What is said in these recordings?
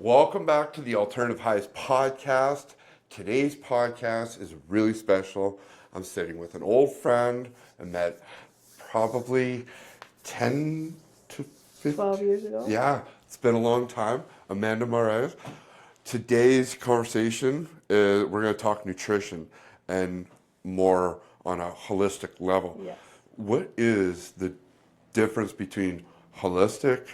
welcome back to the Alternative Highs podcast. Today's podcast is really special. I'm sitting with an old friend I met probably 10 to 15. 12 years ago? Yeah, it's been a long time. Amanda Moraes. Today's conversation, we're going to talk nutrition and more on a holistic level. Yes. What is the difference between holistic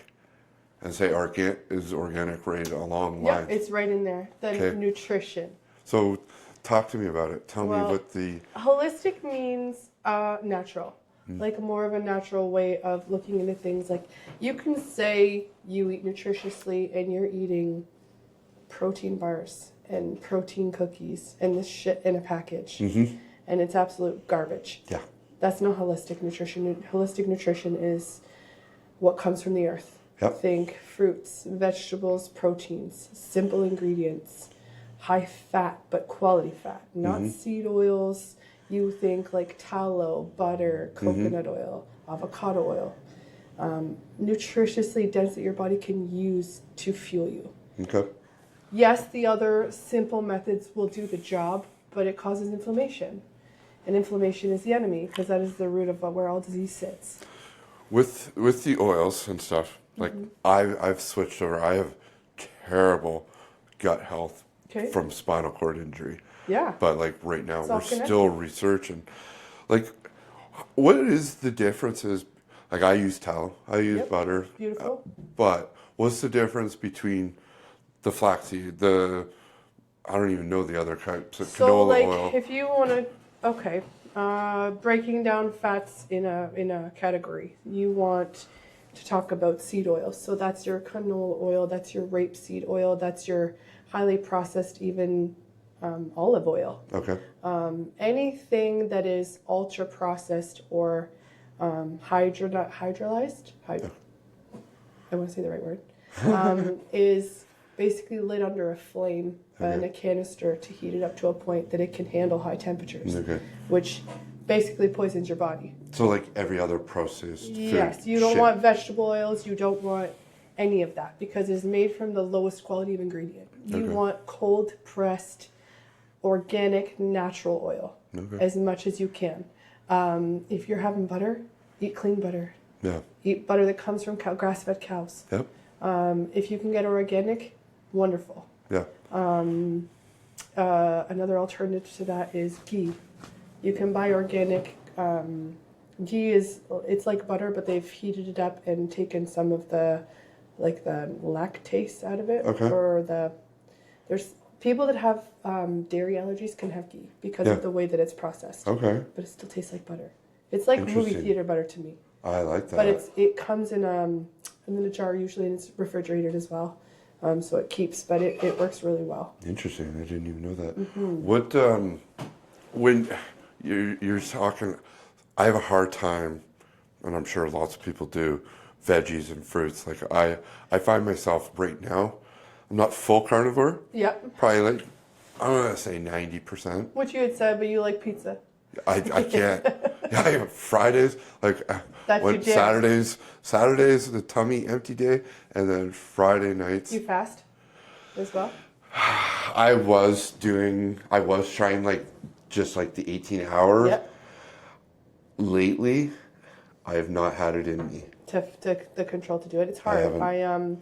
and say organic right along lines? Yeah, it's right in there. The nutrition. So talk to me about it. Tell me what the... Holistic means natural. Like more of a natural way of looking into things. Like you can say you eat nutritiously and you're eating protein bars and protein cookies and this shit in a package. Mm-hmm. And it's absolute garbage. Yeah. That's not holistic nutrition. Holistic nutrition is what comes from the earth. Yep. Think fruits, vegetables, proteins, simple ingredients, high fat, but quality fat, not seed oils. You think like tallow, butter, coconut oil, avocado oil, nutritiously dense that your body can use to fuel you. Okay. Yes, the other simple methods will do the job, but it causes inflammation. And inflammation is the enemy because that is the root of where all disease sits. With the oils and stuff, like I've switched over. I have terrible gut health from spinal cord injury. Yeah. But like right now, we're connected. still researching. Like, what is the differences? Like I use tallow, I use butter. Beautiful. But what's the difference between the flaxseed, I don't even know the other types of canola oil. If you want to, breaking down fats in a category, you want to talk about seed oils. So that's your canola oil, that's your rapeseed oil, that's your highly processed even olive oil. Okay. Anything that is ultra processed or hydrolyzed, I want to say the right word, is basically lit under a flame in a canister to heat it up to a point that it can handle high temperatures, which basically poisons your body. So like every other processed food. Yes, you don't want vegetable oils, you don't want any of that because it's made from the lowest quality of ingredient. You want cold pressed, organic, natural oil as much as you can. If you're having butter, eat clean butter. Yeah. Eat butter that comes from grass-fed cows. Yep. If you can get organic, wonderful. Yeah. Another alternative to that is ghee. You can buy organic. Ghee it's like butter, but they've heated it up and taken some of the lactase out of it. Okay. There's people that have dairy allergies can have ghee because of the way that it's processed. Okay. But it still tastes like butter. It's like movie theater butter to me. I like that. But it comes in a jar usually, and it's refrigerated as well. So it keeps, but it works really well. Interesting. I didn't even know that. What when you're talking, I have a hard time, and I'm sure lots of people do, veggies and fruits. Like I find myself right now, I'm not full carnivore. Yeah. Probably like, I'm gonna say 90%. What you had said, but you like pizza. I can't. Yeah, Fridays, like That's your Saturdays the tummy empty day, and then Friday nights. You fast as well? I was trying like just like the 18 hours. Yep. Lately, I have not had it in me. To the control to do it. It's hard.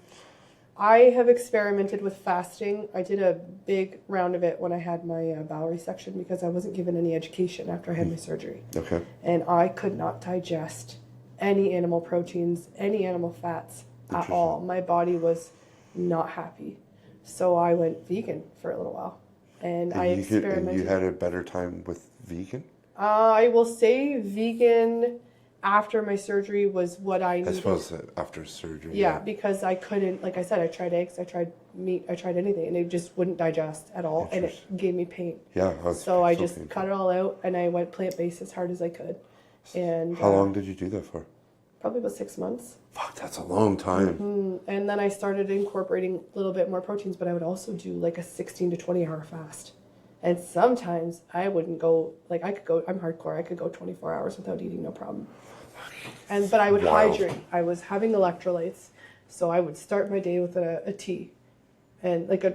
I have experimented with fasting. I did a big round of it when I had my bowel resection because I wasn't given any education after I had my surgery. Okay. And I could not digest any animal proteins, any animal fats at all. My body was not happy. So I went vegan for a little while. And I experimented. And you had a better time with vegan? I will say vegan after my surgery was what I needed. I suppose after surgery. Yeah, because I couldn't, like I said, I tried eggs, I tried meat, I tried anything, and it just wouldn't digest at all, and it gave me pain. Yeah. So I just cut it all out, and I went plant-based as hard as I could. And how long did you do that for? Probably about 6 months. Fuck, that's a long time. And then I started incorporating a little bit more proteins, but I would also do like a 16 to 20 hour fast. And sometimes I wouldn't go, like I could go, I'm hardcore, I could go 24 hours without eating, no problem. But I would hydrate. I was having electrolytes, so I would start my day with a tea. and like a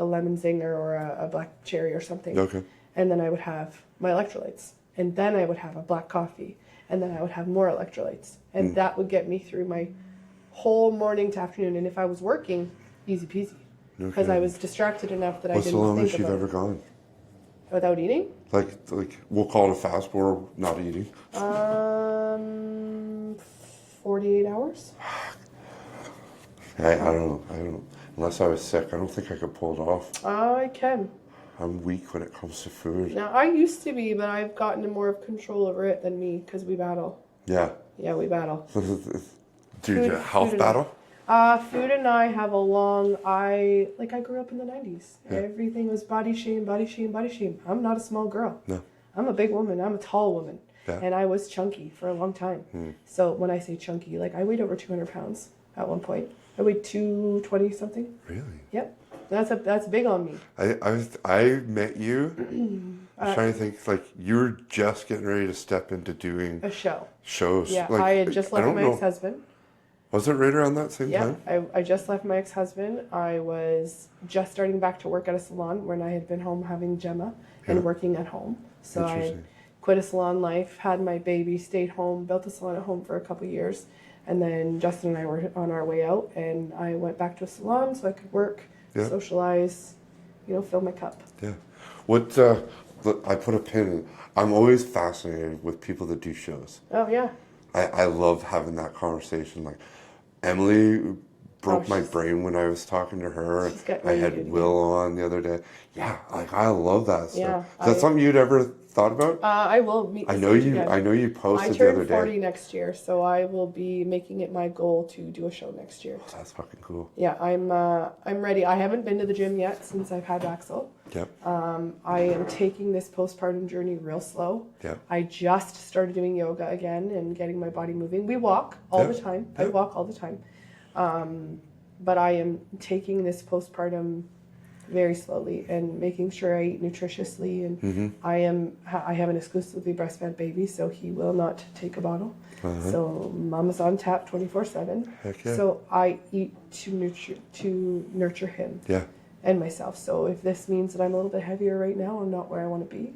lemon zinger or a black cherry or something. Okay. And then I would have my electrolytes, and then I would have a black coffee, and then I would have more electrolytes, and that would get me through my whole morning to afternoon. And if I was working, easy peasy, because I was distracted enough that I What's the didn't think longest you've about ever gone? without eating. Like we'll call it a fast or not eating. 48 hours. I don't know. Unless I was sick, I don't think I could pull it off. I can. I'm weak when it comes to food. Now, I used to be, but I've gotten more of control over it than me because we battle. Yeah. Yeah, we battle. Dude, health battle? Food and I have a long, I grew up in the 90s. Yeah. Everything was body shame, body shame, body shame. I'm not a small girl. No. I'm a big woman. I'm a tall woman. Yeah. And I was chunky for a long time. So when I say chunky, I weighed over 200 pounds at one point. I weighed 220 something. Really? Yep. That's big on me. I met you. I was trying to think, you were just getting ready to step into doing a shows. Yeah, I had just left my ex-husband. Was it right around that same time? Yeah, I just left my ex-husband. I was just starting back to work at a salon when I had been home having Gemma and working at home. So I quit a salon life, had my baby, stayed home, built a salon at home for a couple of years. And then Justin and I were on our way out, and I went back to a salon so I could work, socialize, fill my cup. Yeah. What, I put a pin in. I'm always fascinated with people that do shows. Oh, yeah. I love having that conversation. Emily broke my brain when I was talking to her. I had Will on the other day. Yeah, I love that stuff. Yeah, Is that something you'd ever thought about? I will meet. I know you posted the other day. I turn 40 next year, so I will be making it my goal to do a show next year. Oh, that's fucking cool. Yeah, I'm ready. I haven't been to the gym yet since I've had Axel. Yep. I am taking this postpartum journey real slow. Yep. I just started doing yoga again and getting my body moving. We walk all the time. I walk all the time. But I am taking this postpartum very slowly and making sure I eat nutritiously. And I have an exclusively breastfed baby, so he will not take a bottle. So mama's on tap 24/7. Heck yeah. So I eat to nurture him. Yeah. And myself. So if this means that I'm a little bit heavier right now, I'm not where I want to be.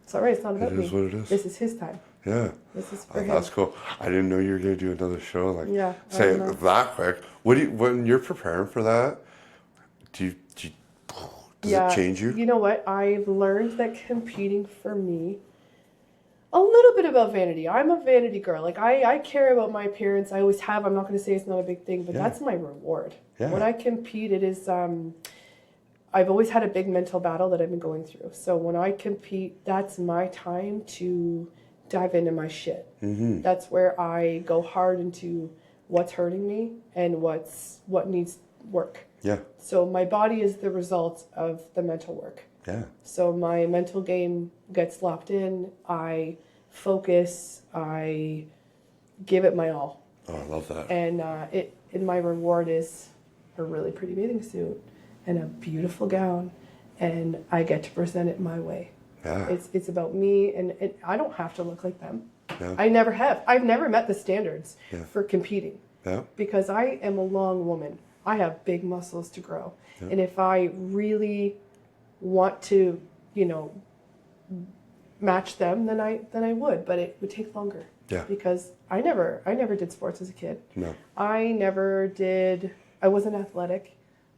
It's all right. It's not about me. It is what it is. This is his time. Yeah. This is for him. That's cool. I didn't know you were going to do another show. Say I it that quick. When you're preparing for that, does it change you? You know what? I've learned that competing for me, a little bit about vanity. I'm a vanity girl. I care about my appearance. I always have. I'm not going to say it's not a big thing, but that's my reward. Yeah. When I compete, it is... I've always had a big mental battle that I've been going through. So when I compete, that's my time to dive into my shit. That's where I go hard into what's hurting me and what needs work. Yeah. So my body is the result of the mental work. Yeah. So my mental game gets locked in. I focus. I give it my all. Oh, I love that. And my reward is a really pretty bathing suit and a beautiful gown, and I get to present it my way. Yeah. It's about me, and I don't have to look like them. Yeah. I never have. I've never met the standards for competing. Yeah. Because I am a long woman. I have big muscles to grow. Yeah. And if I really want to, match them, then I would, but it would take longer. Yeah. Because I never did sports as a kid. No. I wasn't athletic.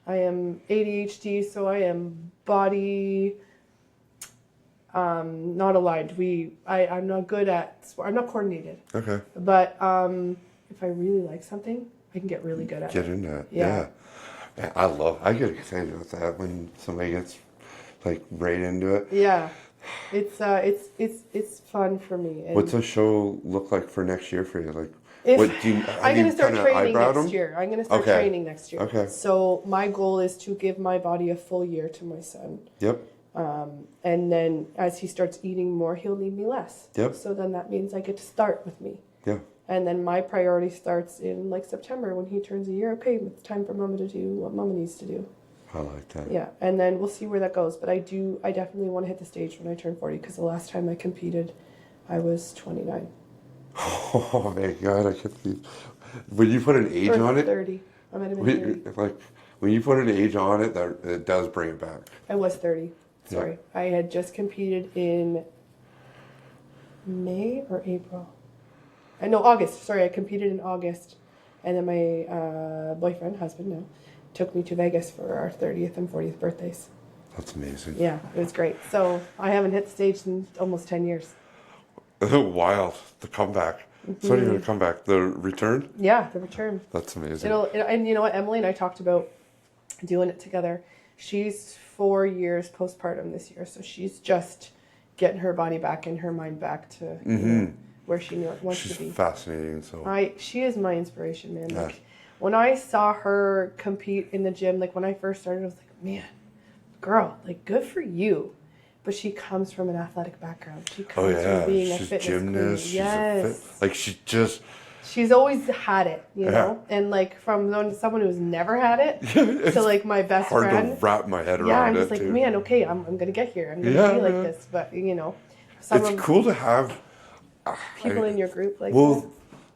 I am ADHD, so I am body not aligned. I'm not good at sport. I'm not coordinated. Okay. But if I really like something, I can get really good at it. Get into it. Yeah. I get excited about that when somebody gets right into it. Yeah. It's fun for me. And what's a show look like for next year for you? I'm going to start training next year. I'm going to start training next year. Okay. So my goal is to give my body a full year to my son. Yep. And then as he starts eating more, he'll need me less. Yep. So then that means I get to start with me. Yeah. And then my priority starts in September when he turns a year. Okay, it's time for mama to do what mama needs to do. I like that. Yeah, and then we'll see where that goes. But I definitely want to hit the stage when I turn 40, because the last time I competed, I was 29. Oh my God, I can't believe. Would you put an age on it? 30. I might have been 30. when you put an age on it, that it does bring it back. I was 30. Sorry. I had just competed in May or April. No, August. Sorry, I competed in August. And then my husband now, took me to Vegas for our 30th and 40th birthdays. That's amazing. Yeah, it was great. So I haven't hit the stage in almost 10 years. Wild, the comeback. So you're going to come back. The return? Yeah, the return. That's amazing. And you know what? Emily and I talked about doing it together. She's 4 years postpartum this year, so she's just getting her body back and her mind back to where she wants to be. She's fascinating. She is my inspiration, man. Yeah. Like, when I saw her compete in the gym, like when I first started, I was like, man, girl, like good for you. But she comes from an athletic background. She comes from being a fitness gymnast. queen. Yes. She's always had it, you know? And like from someone who's never had it to like my best friend. Hard to wrap my head around it. Yeah, I'm just like, man, okay, I'm going to get here. I'm going to be like this. But, you know. It's cool to have people in your group like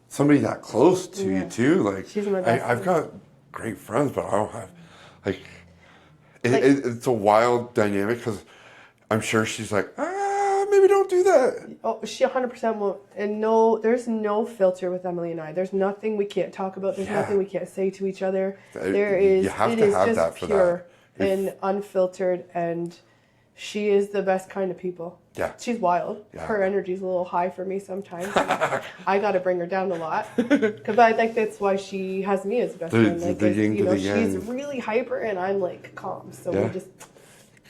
somebody that close to you too. Like, she's my best I've got great friends, but I don't have, it's a wild dynamic because I'm sure she's like, maybe don't do that. Oh, she 100% won't. And there's no filter with Emily and I. There's nothing we can't talk about. There's nothing we can't say to each other. You have to have that for pure and unfiltered, and she is the best kind of people. Yeah. She's wild. Yeah. Her energy's a little high for me sometimes. I got to bring her down a lot because I think that's why she has me as a best friend. Like, she's really hyper and I'm like calm. So we just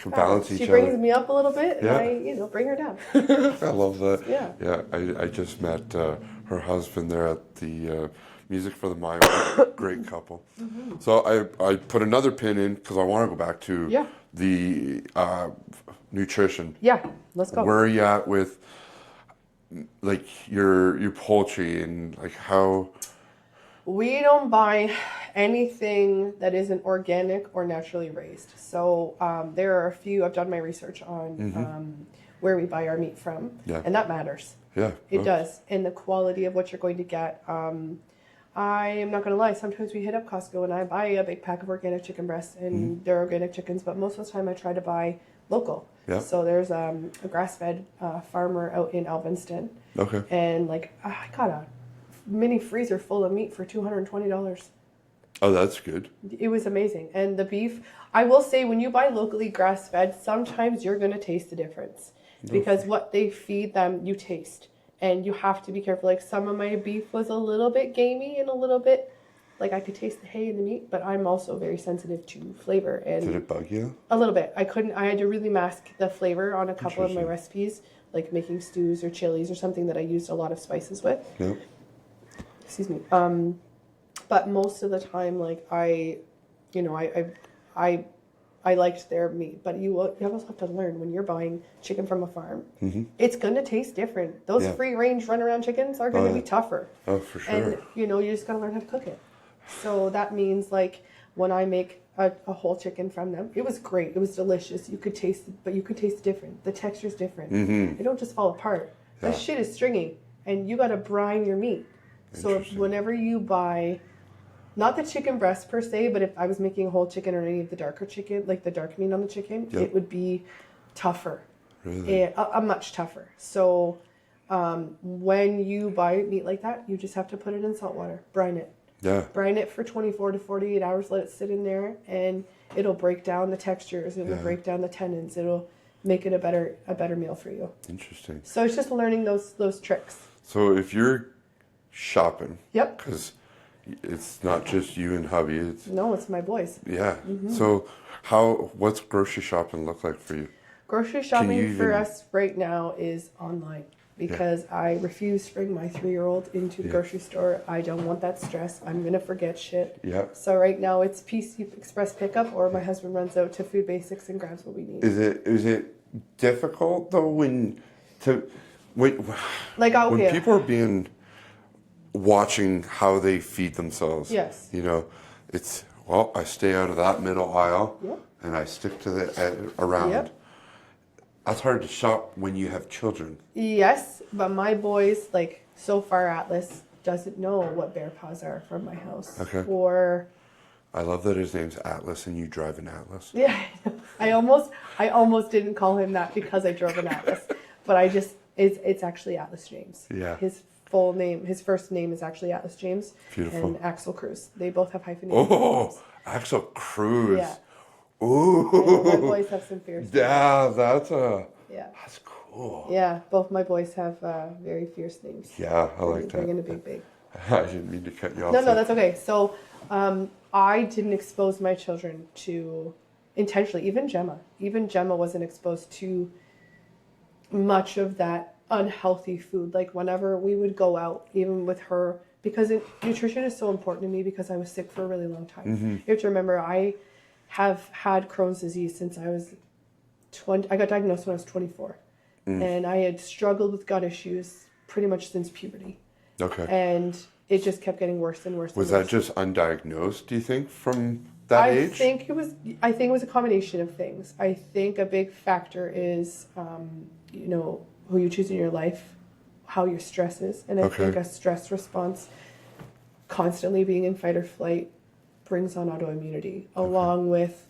balance each other. She brings me up a little bit, and I, bring her down. I love that. Yeah. Yeah. I just met her husband there at the Music for the Mind. Great couple. Mm-hmm. So I put another pin in because I want to go back to the nutrition. Yeah. Let's go. Where are you at with like your poultry and like how? We don't buy anything that isn't organic or naturally raised. So there are a few, I've done my research on where we buy our meat from, and that matters. Yeah. It does. And the quality of what you're going to get. I am not going to lie, sometimes we hit up Costco and I buy a big pack of organic chicken breasts, and they're organic chickens, but most of the time I try to buy local. Yeah. So there's a grass-fed farmer out in Alvinston. Okay. And like I got a mini freezer full of meat for $220. Oh, that's good. It was amazing. And the beef, I will say, when you buy locally grass-fed, sometimes you're going to taste the difference because what they feed them, you taste. And you have to be careful. Like some of my beef was a little bit gamey and a little bit, like I could taste the hay in the meat, but I'm also very sensitive to flavor. And did it bug you? A little bit. I had to really mask the flavor on a couple of my recipes, like making stews or chilies or something that I used a lot of spices with. Yep. Excuse me. But most of the time, like I liked their meat. But you also have to learn when you're buying chicken from a farm, it's going to taste different. Those free-range run-around chickens are going to be tougher. Oh, for sure. And you just got to learn how to cook it. So that means like when I make a whole chicken from them, it was great. It was delicious. You could taste it, but you could taste different. The texture's different. They don't just fall apart. That shit is stringy, and you got to brine your meat. So whenever you buy, not the chicken breast per se, but if I was making a whole chicken or any of the darker chicken, like the dark meat on the chicken, it would be tougher. Really? A much tougher. So when you buy meat like that, you just have to put it in salt water, brine it. Yeah. Brine it for 24 to 48 hours, let it sit in there, and it'll break down the textures, it'll break down the tendons, it'll make it a better meal for you. Interesting. So it's just learning those tricks. So if you're shopping, because it's not just you and hubby. It's my boys. Yeah. So what's grocery shopping look like for you? Grocery shopping for us right now is online because I refuse to bring my 3-year-old into the grocery store. I don't want that stress. I'm going to forget shit. Yeah. So right now it's PC Express pickup, or my husband runs out to Food Basics and grabs what we need. Is it difficult though when people are watching how they feed themselves? Yes. I stay out of that middle aisle and I stick to the around. Yep. That's hard to shop when you have children. Yes, but my boys, so far Atlas doesn't know what bear paws are from my house. Okay. Or Yeah. I love that his name's Atlas and you drive an Atlas. Yeah. I almost didn't call him that because I drove an Atlas, but it's actually Atlas James. Yeah. His first name is actually Atlas James. Beautiful. And Axel Cruz. They both have hyphenated Oh, names. Axel Cruz. Yeah. Ooh. My boys have some fierce names. Yeah, Yeah. that's cool. Yeah, both my boys have very fierce names. Yeah, I like that. Bring in a big. I didn't mean to cut you off. No, that's okay. So I didn't expose my children to, intentionally, even Gemma wasn't exposed to much of that unhealthy food. Like whenever we would go out, even with her, because nutrition is so important to me because I was sick for a really long time. Mm-hmm. You have to remember, I have had Crohn's disease since I was 20. I got diagnosed when I was 24. And I had struggled with gut issues pretty much since puberty. Okay. And it just kept getting worse and worse. Was that just undiagnosed, do you think, from that age? I think it was a combination of things. I think a big factor is, who you choose in your life, how your stress is. And I think a stress response, constantly being in fight or flight, brings on autoimmunity, along with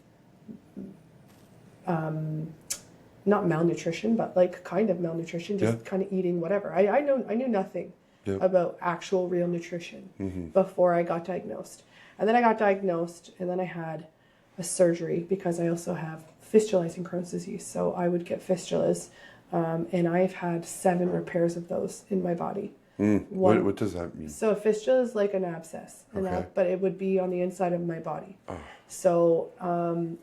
not malnutrition, but like kind of malnutrition, just kind of eating whatever. I knew nothing about actual real nutrition before I got diagnosed. And then I got diagnosed, and then I had a surgery because I also have fistulizing Crohn's disease. So I would get fistulas, and I've had 7 repairs of those in my body. What does that mean? So a fistula is like an abscess, but it would be on the inside of my body. Oh. So,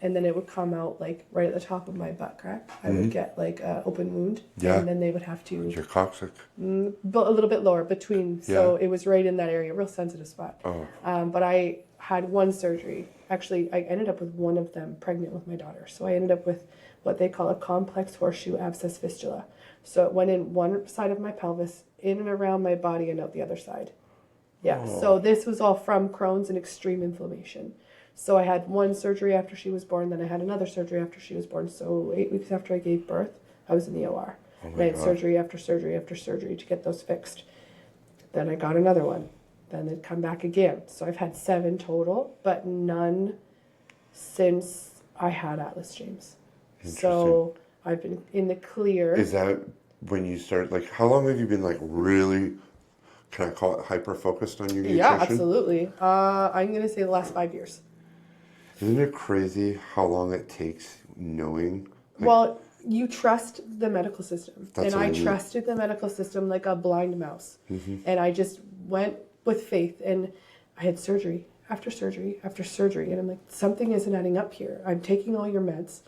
and then it would come out like right at the top of my butt crack. I would get like an open wound, and then they would have to... You're coccyx. But a little bit lower between, so it was right in that area, real sensitive spot. Oh. But I had one surgery. Actually, I ended up with one of them pregnant with my daughter. So I ended up with what they call a complex horseshoe abscess fistula. So it went in one side of my pelvis, in and around my body, and out the other side. Yeah, so this was all from Crohn's and extreme inflammation. So I had one surgery after she was born, then I had another surgery after she was born. So 8 weeks after I gave birth, I was in the OR. And I had surgery after surgery after surgery to get those fixed. Then I got another one. Then they'd come back again. So I've had 7 total, but none since I had Atlas James. So I've been in the clear. Is that when you start, like, how long have you been, like, really, can I call it hyper-focused on your nutrition? Yeah, absolutely. I'm going to say the last 5 years. Isn't it crazy how long it takes knowing? Like, well, you trust the medical system. That's and I what I mean. trusted the medical system like a blind mouse. And I just went with faith. And I had surgery after surgery after surgery. And I'm like, something isn't adding up here. I'm taking all your meds.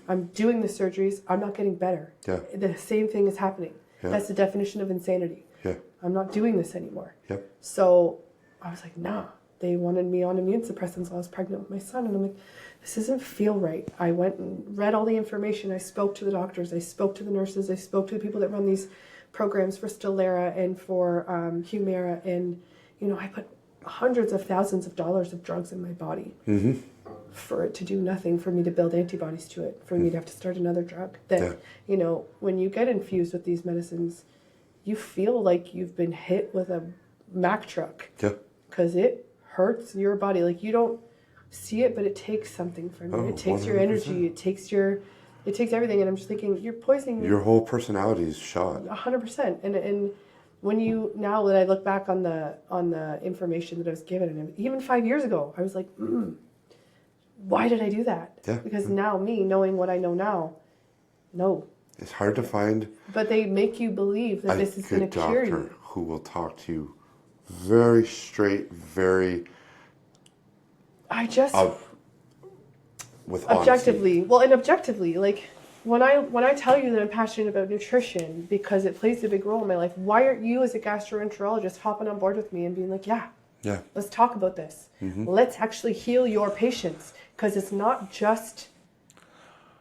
I'm doing the surgeries. I'm not getting better. Yeah. The same thing is happening. Yeah. That's the definition of insanity. Yeah. I'm not doing this anymore. Yep. So I was like, nah. They wanted me on immune suppressants while I was pregnant with my son. And I'm like, this doesn't feel right. I went and read all the information. I spoke to the doctors. I spoke to the nurses. I spoke to the people that run these programs for Stelara and for Humira. And, I put hundreds of thousands of dollars of drugs in my body for it to do nothing, for me to build antibodies to it, for me to have to start another drug. That, when you get infused with these medicines, you feel like you've been hit with a Mack truck. Yeah. Because it hurts your body. Like, you don't see it, but it takes something from you. It takes 100%. Your energy. It takes everything. And I'm just thinking, you're poisoning your whole personality is shot. 100%. And when now that I look back on the information that I was given, and even 5 years ago, I was like, why did I do that? Yeah. Because now me knowing what I know now, no. It's hard to find. But they make you believe that this is going to cure you. A doctor who will talk to you very straight, very... with objectively. honesty. Well, and objectively, like when I tell you that I'm passionate about nutrition because it plays a big role in my life, why aren't you as a gastroenterologist hopping on board with me and being like, yeah, let's talk about this. Let's actually heal your patients, because it's not just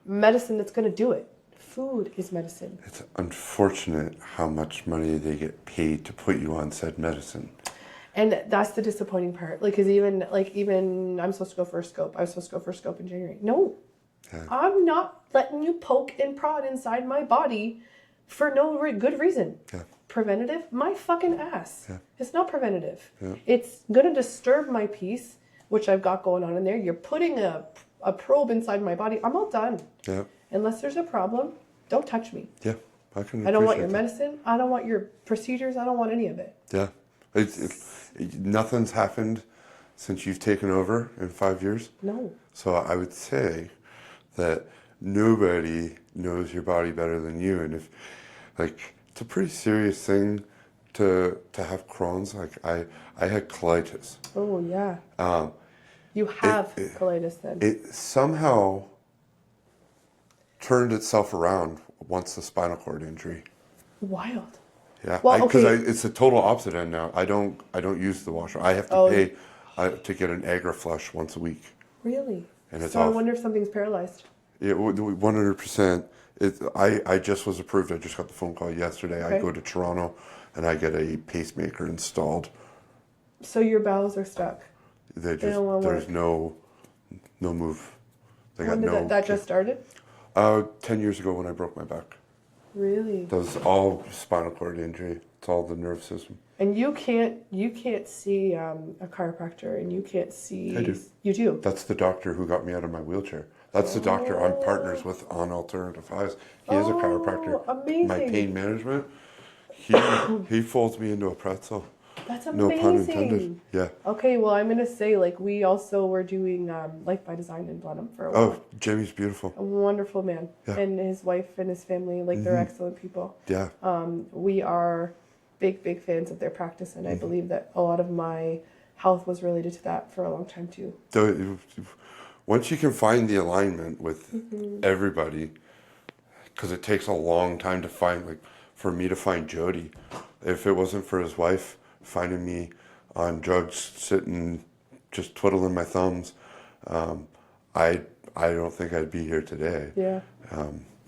medicine that's going to do it. Food is medicine. It's unfortunate how much money they get paid to put you on said medicine. And that's the disappointing part. Like, because even I'm supposed to go for a scope. I was supposed to go for a scope in January. No, I'm not letting you poke and prod inside my body for no good reason. Yeah. Preventative? My fucking ass. Yeah. It's not preventative. Yeah. It's going to disturb my peace which I've got going on in there. You're putting a probe inside my body. I'm all done. Yeah. Unless there's a problem, don't touch me. Yeah. I can. I don't want your appreciate that. medicine. I don't want your procedures. I don't want any of it. Yeah. Nothing's happened since you've taken over in 5 years. No. So I would say that nobody knows your body better than you. And if, like, it's a pretty serious thing to have Crohn's. Like, I had colitis. Oh, yeah. You have colitis then. It somehow turned itself around once the spinal cord injury. Wild. Yeah, Well, because okay. it's the total opposite end now. I don't use the washer. I have to pay to get an agra flush once a week. Really? And it's So I off. wonder if something's paralyzed. Yeah, 100%. I just was approved. I just got the phone call yesterday. Okay. I go to Toronto and I get a pacemaker installed. So your bowels are stuck. There's don't wanna work. no move. They When did that just started? 10 years ago when I broke my back. Really? That was all spinal cord injury. It's all the nerve system. And you can't see a chiropractor, and you can't see. I do. You do. That's the doctor who got me out of my wheelchair. That's the doctor I'm partners with on Alternative Highs. He is a chiropractor. Amazing. My pain management, he folds me into a pretzel. That's No amazing. pun intended. Yeah. Okay, well, I'm gonna say, like, we also were doing Life by Design in Blenheim for a while. Oh, Jamie's beautiful. A wonderful man, Yeah. and his wife and his family, like, they're excellent people. Yeah. We are big fans of their practice, and I believe that a lot of my health was related to that for a long time too. So once you can find the alignment with everybody, because it takes a long time to find, like, for me to find Jody, if it wasn't for his wife finding me on drugs, sitting, just twiddling my thumbs, I don't think I'd be here today. Yeah.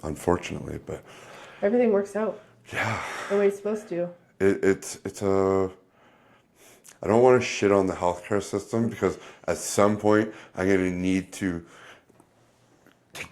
Unfortunately, but Everything works out yeah, the way it's supposed to. it's a. I don't want to shit on the healthcare system because at some point I'm going to need to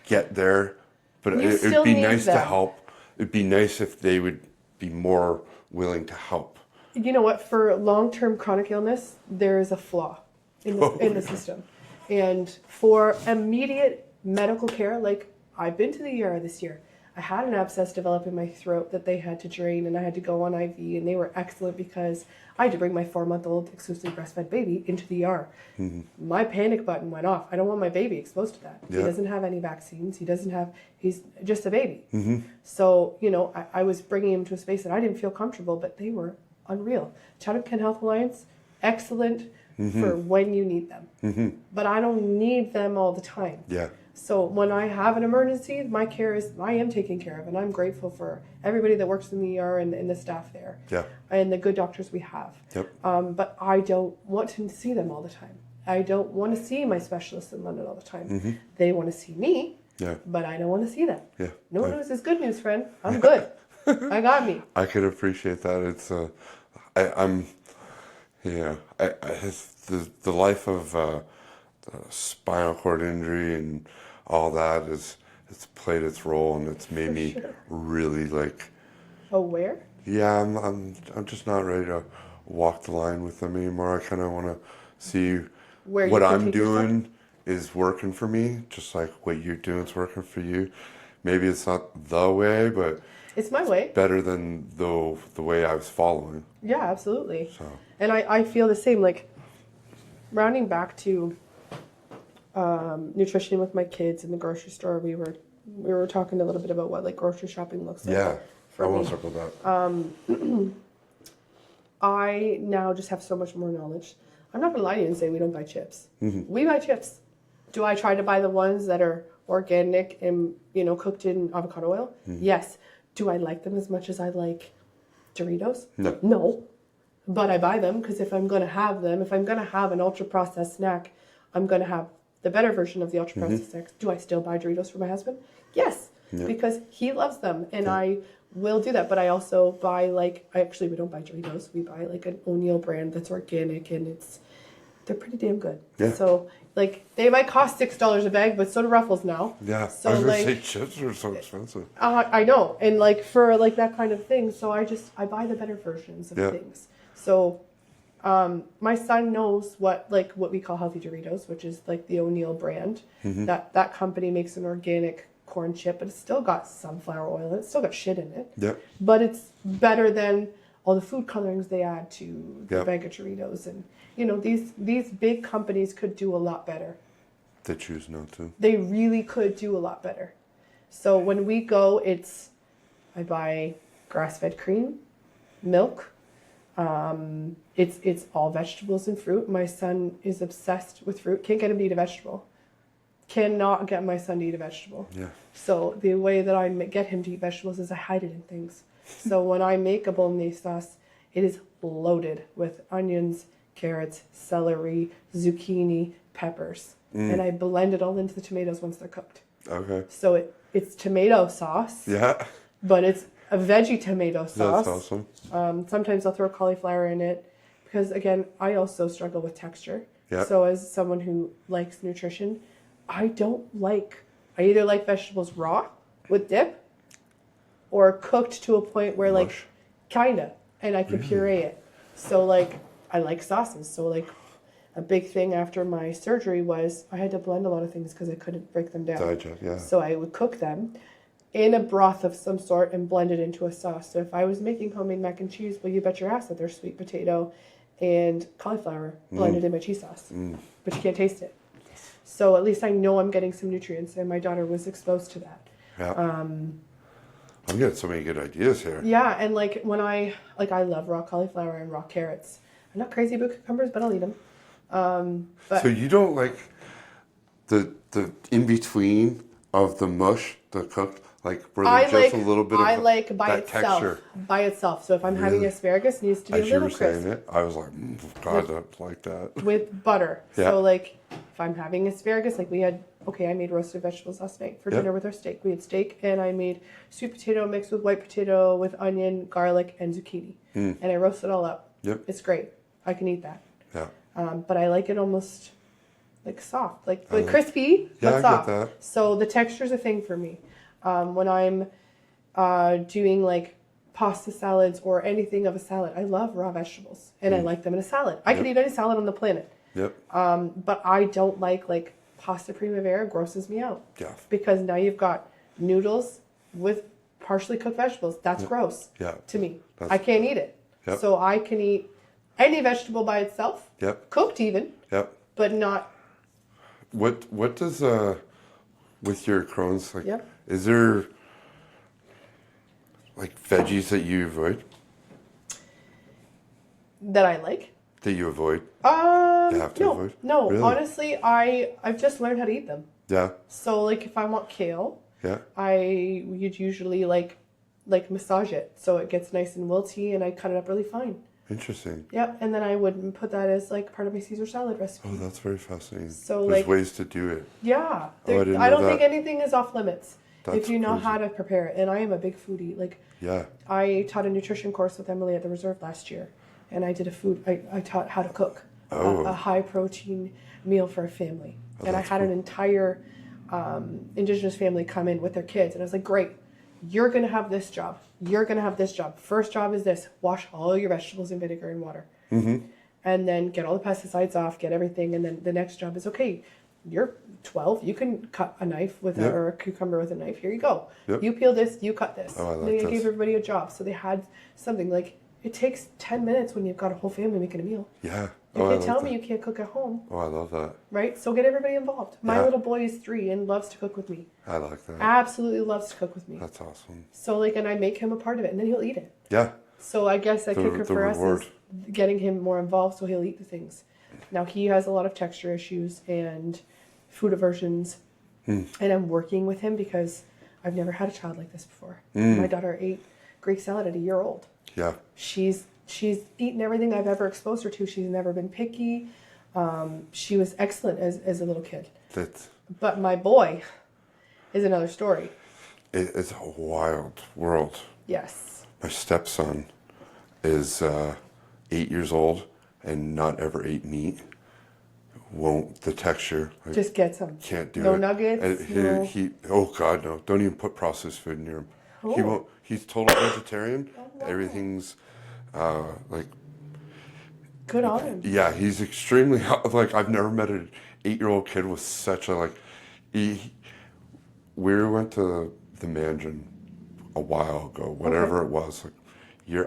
get there, but You it'd still be need nice to them. help. It'd be nice if they would be more willing to help. You know what? For long-term chronic illness, there is a flaw in the system, and for immediate medical care, like I've been to the ER this year. I had an abscess develop in my throat that they had to drain, and I had to go on IV, and they were excellent because I had to bring my 4-month-old exclusively breastfed baby into the ER. My panic button went off. I don't want my baby exposed to that. Yeah. He doesn't have any vaccines. He's just a baby. So, you know, I was bringing him to a space that I didn't feel comfortable, but they were unreal. Chatham-Kent Health Alliance, excellent for when you need them. But I don't need them all the time. Yeah. So when I have an emergency, I am taken care of, and I'm grateful for everybody that works in the ER and the staff there. Yeah. And the good doctors we have. Yep. But I don't want to see them all the time. I don't want to see my specialists in London all the time. They want to see me, Yeah. but I don't want to see them. Yeah. No news is good news, friend. I'm good. I got me. I could appreciate that. It's I'm the life of spinal cord injury and all that it's played its role, and it's made me really, like, Aware? yeah, I'm just not ready to walk the line with them anymore. I kind of want to see Where you what can I'm take yourself? doing is working for me, just like what you're doing is working for you. Maybe it's not the way, but It's my way. better than the way I was following. Yeah, absolutely. So And I feel the same. Like, rounding back to nutrition with my kids in the grocery store, we were talking a little bit about what, like, grocery shopping looks like. yeah, I For want me. to circle that. I now just have so much more knowledge. I'm not gonna lie to you and say we don't buy chips. We buy chips. Do I try to buy the ones that are organic and, you know, cooked in avocado oil? Yes. Do I like them as much as I like Doritos? No. No. But I buy them because if I'm gonna have them, if I'm gonna have an ultra processed snack, I'm gonna have the better version of the ultra processed snacks. Do I still buy Doritos for my husband? Yes. Yeah. Because he loves them, and I will do that. But I also buy, like, we don't buy Doritos. We buy, like, an O'Neill brand that's organic, and they're pretty damn good. Yeah. So, like, they might cost $6 a bag, but so do Ruffles now. Yeah, So, I was gonna like, say chips are so expensive. I know, and, like, for, like, that kind of thing, so I buy the better versions of Yeah. things. So My son knows what we call healthy Doritos, which is like the O'Neill brand. That company makes an organic corn chip, but it's still got sunflower oil. It's still got shit in it. Yep. But it's better than all the food colorings they add to the Yep. bag of Doritos. And these big companies could do a lot better. They choose not to. They really could do a lot better. So when we go, I buy grass-fed cream, milk. It's all vegetables and fruit. My son is obsessed with fruit. Can't get him to eat a vegetable. Cannot get my son to eat a vegetable. Yeah. So the way that I get him to eat vegetables is I hide it in things. So when I make a bolognese sauce, it is loaded with onions, carrots, celery, zucchini, peppers. And I blend it all into the tomatoes once they're cooked. Okay. So it's tomato sauce, Yeah. but it's a veggie tomato sauce. That's awesome. Sometimes I'll throw cauliflower in it because, again, I also struggle with texture. Yeah. So as someone who likes nutrition, I either like vegetables raw with dip or cooked to a point where Mush. kinda, and I can puree it. So I like sauces. So a big thing after my surgery was I had to blend a lot of things because I couldn't break them down. Digest, yeah. So I would cook them in a broth of some sort and blend it into a sauce. So if I was making homemade mac and cheese, well, you bet your ass that there's sweet potato and cauliflower blended in my cheese sauce. But you can't taste it. So at least I know I'm getting some nutrients, and my daughter was exposed to that. Yeah. I'm getting so many good ideas here. Yeah, and when I love raw cauliflower and raw carrots. I'm not crazy about cucumbers, but I'll eat them. But So you don't like the in between of the mush, the cooked, where there's just a little bit of that texture. By itself. So if I'm having asparagus, it needs to be As a you little were saying crisp it, I was like, God, I like that. with butter. Yeah. So if I'm having asparagus, I made roasted vegetables last night for dinner with our steak. We had steak, and I made sweet potato mixed with white potato with onion, garlic, and zucchini. And I roast it all up. Yep. It's great. I can eat that. Yeah. But I like it almost soft, crispy, Yeah, but I get soft. that. So the texture's a thing for me. When I'm doing pasta salads or anything of a salad, I love raw vegetables, and I like them in a salad. I could eat any salad on the planet. Yep. But I don't like pasta primavera. Grosses me out. Yeah. Because now you've got noodles with partially cooked vegetables. That's gross. Yeah. To me, I can't eat it. Yep. So I can eat any vegetable by itself. Yep. Cooked even. Yep. But not. What does with your Crohn's Yep. is there veggies that you avoid? That I like. That you avoid? You have to avoid? No, Really? honestly, I've just learned how to eat them. Yeah. So if I want kale, Yeah. you'd usually massage it so it gets nice and wilty, and I cut it up really fine. Interesting. Yeah, and then I would put that as part of my Caesar salad recipe. Oh, that's very fascinating. So, there's ways to do it. Yeah, Oh, I didn't I don't know think that. anything is off limits That's if you know crazy. how to prepare it. And I am a big foodie. Yeah. I taught a nutrition course with Emily at the Reserve last year, and I did I taught how to cook a high protein meal for a family. And I had an entire Indigenous family come in with their kids, and I was like, great, you're going to have this job. You're going to have this job. First job is this: wash all your vegetables in vinegar and water. Mm-hmm. And then get all the pesticides off, get everything. And then the next job is, okay, you're 12. You can cut a knife or a cucumber with a knife. Here you go. Yep. You peel this, you cut this. Oh, I And like then I this. gave everybody a job. So they had something it takes 10 minutes when you've got a whole family making a meal. Yeah. You I can't like tell that. me you can't cook at home, Oh, I love that. right? So get everybody involved. My Yeah. little boy is 3 and loves to cook with me. I like that. Absolutely loves to cook with me. That's awesome. So and I make him a part of it, and then he'll eat it. Yeah. So I guess a kicker the for reward. us is getting him more involved so he'll eat the things. Now he has a lot of texture issues and food aversions, and I'm working with him because I've never had a child like this before. My daughter ate Greek salad at a year old. Yeah. She's eaten everything I've ever exposed her to. She's never been picky. She was excellent as a little kid. That's But my boy is another story. it's a wild world. Yes. My stepson is 8 years old and not ever ate meat. Won't the texture Just get some. can't do No it. nuggets, And no- he oh God no! Don't even put processed food near him. He Oh. won't. He's total vegetarian. wow. Everything's Good on him. Yeah, he's extremely like I've never met an 8-year-old kid with such a like. We went to the mansion a while ago, whatever it was. Like,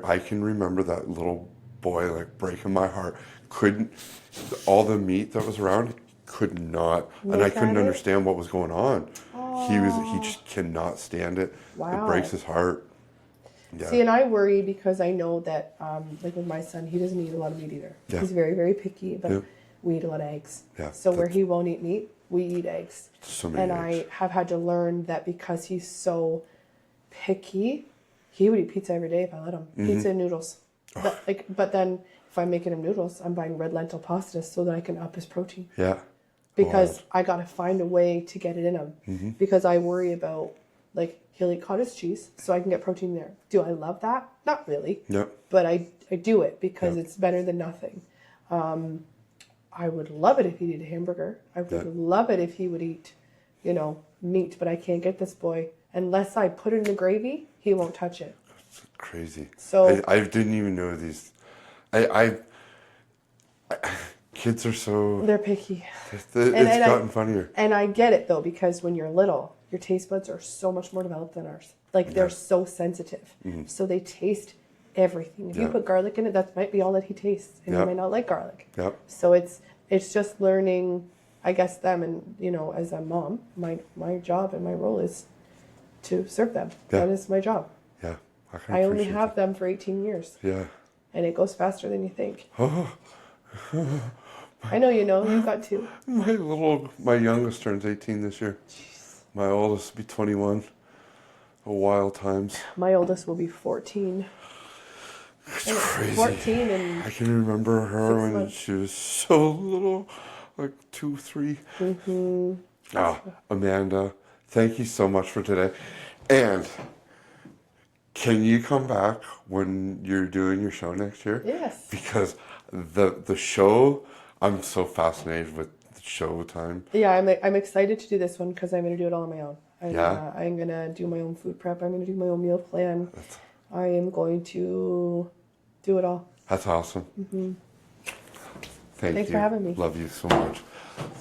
I can remember that little boy like breaking my heart. Couldn't all the meat that was around could not, and I couldn't understand what was going on. He just cannot stand it. Wow. It breaks his heart. Yeah. See, and I worry because I know that, like with my son, he doesn't eat a lot of meat either. Yeah. He's very, very picky, but we eat a lot of eggs. Yeah, So where he won't eat meat, we eat eggs. So many and eggs. I have had to learn that because he's so picky, he would eat pizza every day if I let him. Pizza and noodles. But then if I'm making him noodles, I'm buying red lentil pasta so that I can up his protein. Yeah. Because I got to find a way to get it in him. Because I worry about, like, he'll eat cottage cheese, so I can get protein there. Do I love that? Not really. Yep. But I do it because it's better than nothing. I would love it if he'd eat a hamburger. I would love it if he would eat, meat. But I can't get this boy. Unless I put it in the gravy, he won't touch it. It's crazy. So I didn't even know these. Kids are so... They're picky. It's gotten funnier. And I get it, though, because when you're little, your taste buds are so much more developed than ours. Like, they're so sensitive. So they taste everything. If you put garlic in it, that might be all that he tastes. And he might not like garlic. Yep. So it's just learning, I guess, them. And, as a mom, my job and my role is to serve them. Yeah. That is my job. Yeah. I only have them for 18 years. Yeah. And it goes faster than you think. I know you've got two. My youngest turns 18 this year. Jeez. My oldest will be 21. Wild times. My oldest will be 14. It's crazy. 14 and I can remember her when she was so little, like 2, 3. Amanda, thank you so much for today. And can you come back when you're doing your show next year? Yes. Because the show, I'm so fascinated with the show time. Yeah, I'm excited to do this one because I'm going to do it all on my own. I'm going to do my own food prep. I'm going to do my own meal plan. I am going to do it all. That's awesome. Thanks for having me. Love you so much.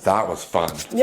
That was fun. Yeah.